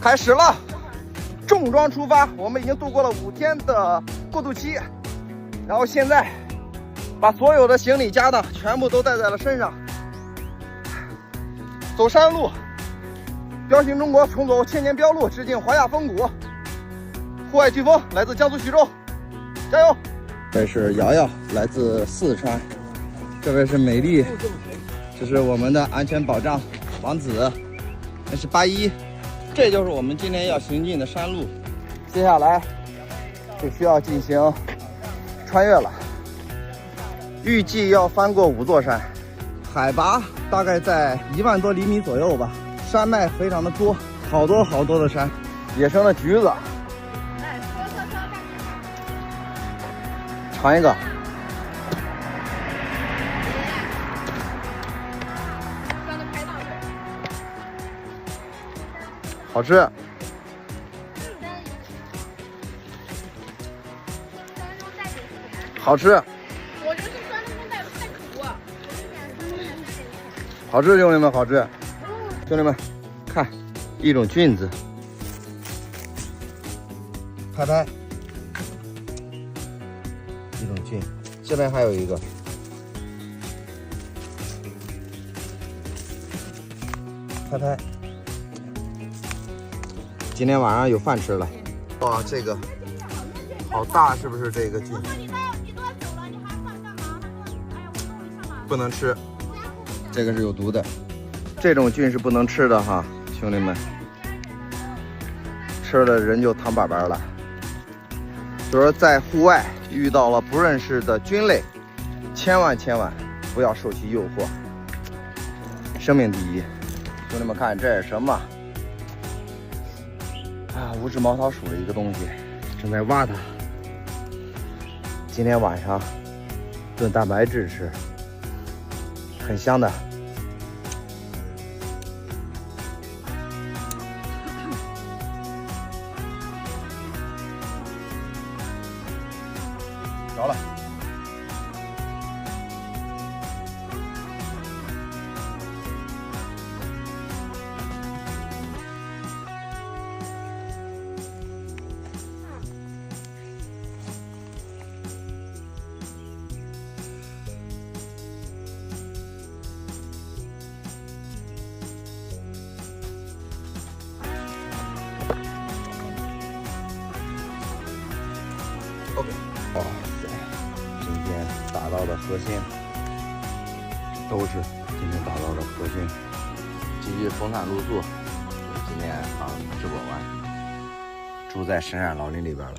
开始了，重装出发。我们已经度过了5天的过渡期，然后现在把所有的行李家当全部都带在了身上，走山路，标行中国，重走千年标路，致敬华夏风谷。户外飓风来自江苏徐州，加油！这是瑶瑶，来自四川。这位是美丽，这是我们的安全保障王子，那是81。这就是我们今天要行进的山路。接下来就需要进行穿越了，预计要翻过5座山，海拔大概在1万多厘米左右吧。山脉非常的多，好多的山，野生的橘子。尝一个。好吃。好吃。我就是酸中带苦。好吃，兄弟们，好吃。兄弟们，看，一种菌子。拍拍。一种菌，这边还有一个。拍拍。今天晚上有饭吃了。哇，这个好大，是不是这个菌？不能吃，这个是有毒的。这种菌是不能吃的哈，兄弟们，吃了人就躺板板了。所以说，在户外遇到了不认识的菌类，千万不要受其诱惑，生命第一。兄弟们看，这是什么？啊，五指毛桃属的一个东西，正在挖它。今天晚上炖蛋白质吃，很香的。着了。OK， 哇塞，今天打到的核心都是今天打到的核心，继续风餐露宿。今天吃不完，住在深山老林里边了。